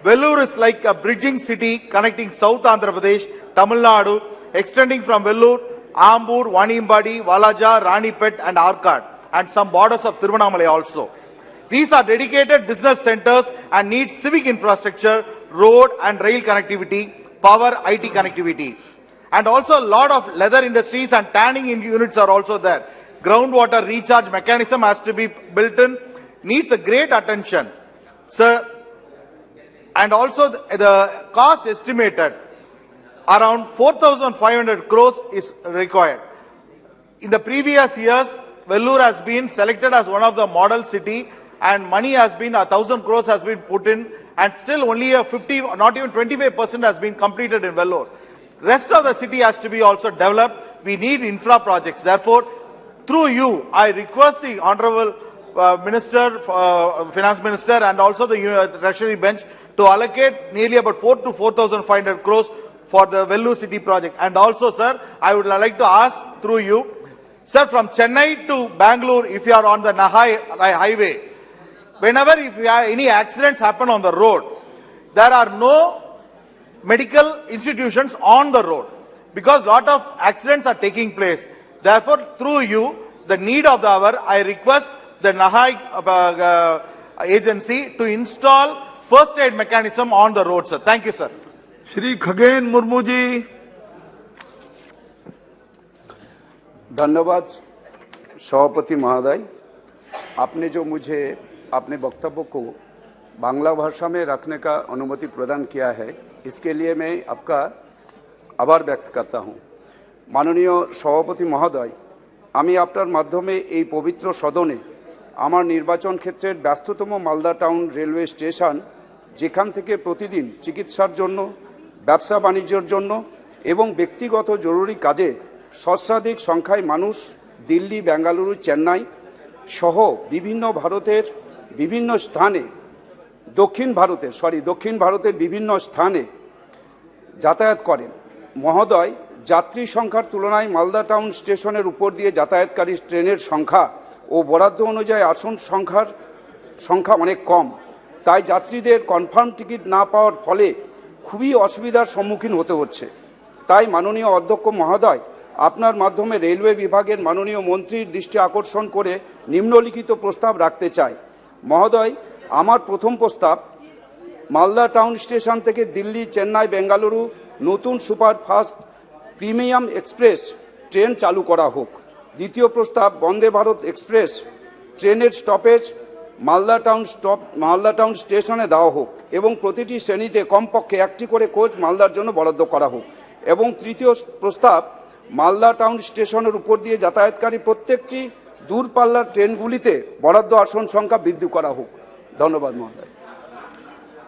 Vellore is like a bridging city connecting South Andhra Pradesh, Tamil Nadu, extending from Vellore, Ambur, Vanimbadi, Valaja, Ranipet and Arcad, and some borders of Tiruvannamalai also. These are dedicated business centers and need civic infrastructure, road and rail connectivity, power, IT connectivity. And also a lot of leather industries and tanning units are also there. Groundwater recharge mechanism has to be built in, needs a great attention. Sir, and also the cost estimated around 4,500 crores is required. In the previous years, Vellore has been selected as one of the model city and money has been 1,000 crores has been put in and still only a 50, not even 25% has been completed in Vellore. Rest of the city has to be also developed. We need infra projects. Therefore, through you, I request the Honorable Finance Minister and also the Treasury bench to allocate nearly about 4 to 4,500 crores for the Vellore city project. And also, sir, I would like to ask through you, sir, from Chennai to Bangalore, if you are on the Nahai highway, whenever if you have any accidents happen on the road, there are no medical institutions on the road because lot of accidents are taking place. Therefore, through you, the need of the hour, I request the Nahai agency to install first aid mechanism on the road, sir. Thank you, sir. Shri Khagen Murmu ji. धन्यवाद सभापति महोदय, आपने जो मुझे अपने वक्तव्य को बांग्ला भाषा में रखने का अनुमति प्रदान किया है, इसके लिए मैं आपका आभार व्यक्त करता हूं। माननीय सभापति महोदय, আমি আপনার মাধ্যমে এই পবিত্র সদনে আমার নির্বাচন ক্ষেত্রের ব্যস্ততম মালদা টাউন রেলওয়ে স্টেশন, যেখান থেকে প্রতিদিন চিকিৎসার জন্য, ব্যবসা বাণিজ্যের জন্য এবং ব্যক্তিগত জরুরি কাজে সহস্রাধিক সংখ্যায় মানুষ দিল্লি, বেঙ্গালুরু, চেন্নাই সহ বিভিন্ন ভারতের বিভিন্ন স্থানে দক্ষিণ ভারতের বিভিন্ন স্থানে যাতায়াত করেন। মহোদয়, যাত্রী সংখ্যার তুলনায় মালদা টাউন স্টেশনের উপর দিয়ে যাতায়াতকারী ট্রেনের সংখ্যা ও বরাদ্দ অনুযায়ী আসন সংখ্যা অনেক কম, তাই যাত্রীদের কনফার্ম টিকিট না পাওয়ার ফলে খুবই অসুবিধার সম্মুখীন হতে হচ্ছে। তাই মাননীয় অধ্যক্ষ মহোদয়, আপনার মাধ্যমে রেলওয়ে বিভাগের মাননীয় মন্ত্রীর দৃষ্টি আকর্ষণ করে নিম্নলিখিত প্রস্তাব রাখতে চাই। মহোদয়, আমার প্রথম প্রস্তাব, মালদা টাউন স্টেশন থেকে দিল্লি, চেন্নাই, বেঙ্গালুরু নতুন সুপারফাস্ট প্রিমিয়াম এক্সপ্রেস ট্রেন চালু করা হোক। দ্বিতীয় প্রস্তাব, বন্দে ভারত এক্সপ্রেস ট্রেনের স্টপেজ মালদা টাউন স্টেশনে দেওয়া হোক এবং প্রতিটি শ্রেণীতে কমপক্ষে একটি করে কোচ মালদার জন্য বরাদ্দ করা হোক। এবং তৃতীয় প্রস্তাব, মালদা টাউন স্টেশনের উপর দিয়ে যাতায়াতকারী প্রত্যেকটি দূরপাল্লার ট্রেনগুলিতে বরাদ্দ আসন সংখ্যা বৃদ্ধি করা হোক। ধন্যবাদ মহোদয়।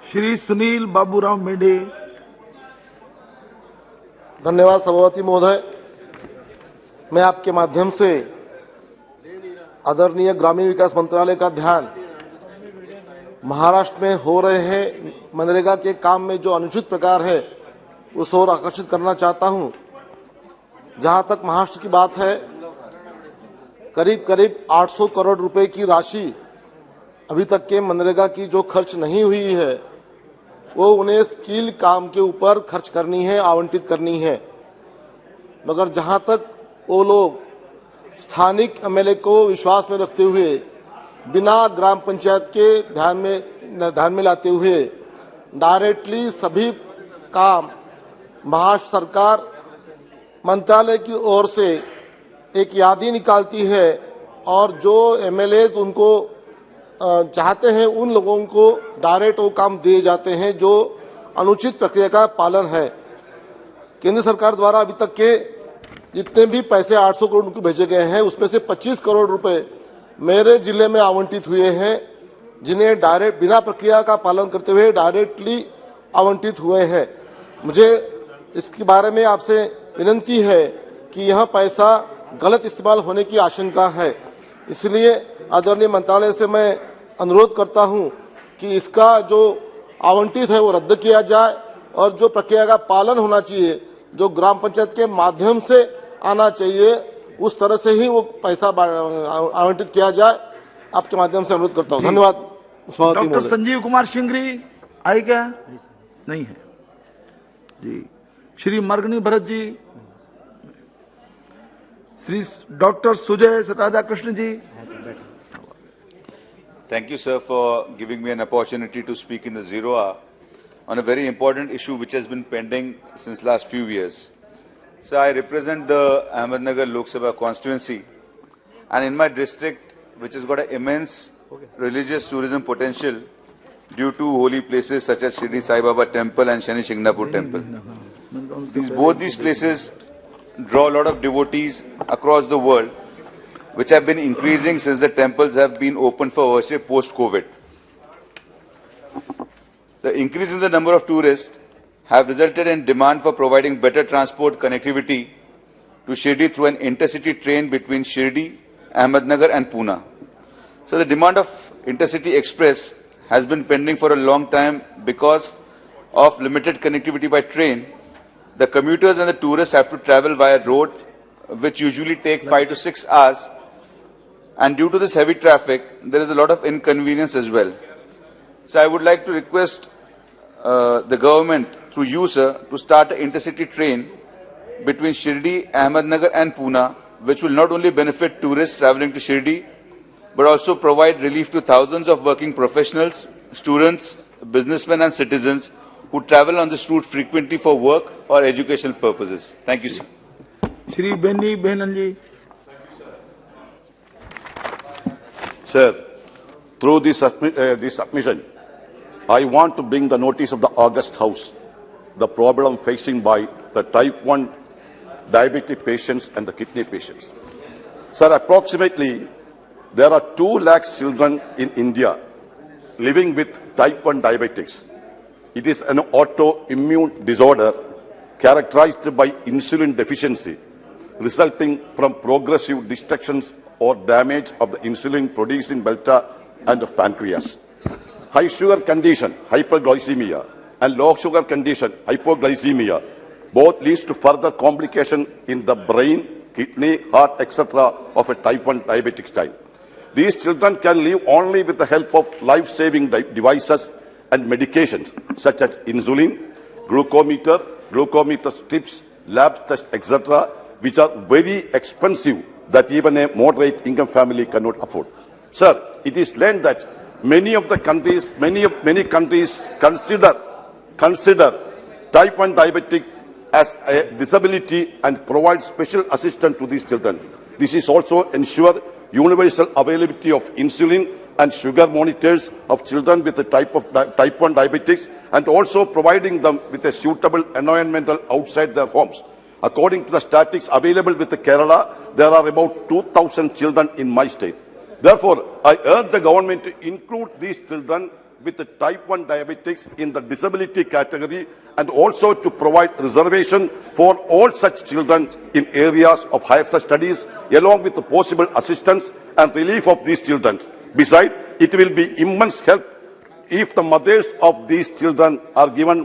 श्री सुनील बाबूराव मेढे। धन्यवाद सभापति महोदय, मैं आपके माध्यम से आदरणीय ग्रामीण विकास मंत्रालय का ध्यान महाराष्ट्र में हो रहे हैं मनरेगा के काम में जो अनुचित प्रकार है उस ओर आकर्षित करना चाहता हूं। जहां तक महाराष्ट्र की बात है, करीब 800 करोड़ रुपए की राशि अभी तक के मनरेगा की जो खर्च नहीं हुई है वो उन्हें स्किल काम के ऊपर खर्च करनी है, आवंटित करनी है। मगर जहां तक वो लोग स्थानिक एमएलए को विश्वास में रखते हुए बिना ग्राम पंचायत के ध्यान में लाते हुए डायरेक्टली सभी काम महाराष्ट्र सरकार मंत्रालय की ओर से एक यादी निकालती है और जो एमएलए उनको चाहते हैं उन लोगों को डायरेक्ट वो काम दिए जाते हैं जो अनुचित प्रक्रिया का पालन है। केंद्र सरकार द्वारा अभी तक के जितने भी पैसे 800 करोड़ रुपए भेजे गए हैं उसमें से 25 करोड़ रुपए मेरे जिले में आवंटित हुए हैं, जिन्हें डायरेक्ट बिना प्रक्रिया का पालन करते हुए डायरेक्टली आवंटित हुए हैं। मुझे इसके बारे में आपसे विनती है कि यह पैसा गलत इस्तेमाल होने की आशंका है, इसलिए आदरणीय मंत्रालय से मैं अनुरोध करता हूं कि इसका जो आवंटित है वो रद्द किया जाए और जो प्रक्रिया का पालन होना चाहिए, जो ग्राम पंचायत के माध्यम से आना चाहिए, उस तरह से ही वो पैसा आवंटित किया जाए। आपके माध्यम से अनुरोध करता हूं। धन्यवाद। डॉक्टर संजीव कुमार शिंगरी आए क्या? नहीं है जी। Shri Margani Bharat ji, Shri doctor Sujay Radhakrishna ji. Thank you, sir, for giving me an opportunity to speak in the Zero Hour on a very important issue which has been pending since last few years. So I represent the Ahmednagar Lok Sabha constituency, and in my district, which has got an immense religious tourism potential due to holy places such as Shirdi Sai Baba Temple and Shani Shingnapur Temple. Both these places draw a lot of devotees across the world, which have been increasing since the temples have been opened for worship post-COVID. The increase in the number of tourists have resulted in demand for providing better transport connectivity to Shirdi through an intercity train between Shirdi, Ahmednagar and Pune. So the demand of intercity express has been pending for a long time because of limited connectivity by train. The commuters and the tourists have to travel via road, which usually take 5 to 6 hours. And due to this heavy traffic, there is a lot of inconvenience as well. So I would like to request the government through you, sir, to start an intercity train between Shirdi, Ahmednagar and Pune, which will not only benefit tourists traveling to Shirdi, but also provide relief to thousands of working professionals, students, businessmen and citizens who travel on this route frequently for work or educational purposes. Thank you, sir. Shri Benny Behnanji. Sir, through this submission, I want to bring the notice of the August House, the problem facing by the type 1 diabetic patients and the kidney patients. Sir, approximately there are 2 lakh children in India living with type 1 diabetics. It is an autoimmune disorder characterized by insulin deficiency, resulting from progressive destructions or damage of the insulin-producing beta and of pancreas. High sugar condition, hyperglycemia, and low sugar condition, hypoglycemia, both leads to further complication in the brain, kidney, heart, etc. of a type 1 diabetic child. These children can live only with the help of life-saving devices and medications such as insulin, glucometer strips, lab tests, etc., which are very expensive that even a moderate income family cannot afford. Sir, it is learned that many countries consider type 1 diabetic as a disability and provide special assistance to these children. This is also ensure universal availability of insulin and sugar monitors of children with the type 1 diabetics, and also providing them with a suitable environment outside their homes. According to the statistics available with the Kerala, there are about 2,000 children in my state. Therefore, I urge the government to include these children with the type 1 diabetics in the disability category, and also to provide reservation for all such children in areas of higher studies, along with the possible assistance and relief of these children. Besides, it will be immense help if the mothers of these children are given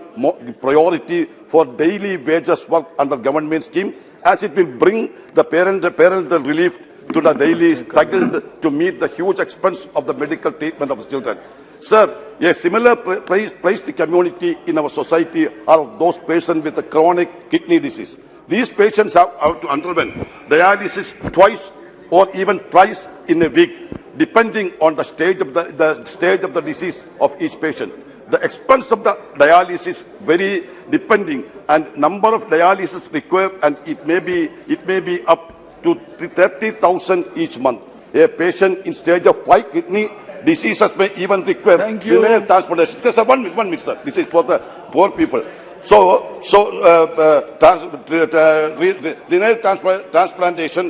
priority for daily wages work under government scheme, as it will bring the parental relief to the daily struggle to meet the huge expense of the medical treatment of children. Sir, a similar placed community in our society are of those patients with a chronic kidney disease. These patients have to undergo dialysis twice or even thrice in a week, depending on the stage of the disease of each patient. The expense of the dialysis vary depending and number of dialysis required, and it may be up to 30,000 each month. A patient in stage of 5 kidney diseases may even require renal transplantation. Sir, one minute, sir. This is for the poor people. Renal transplantation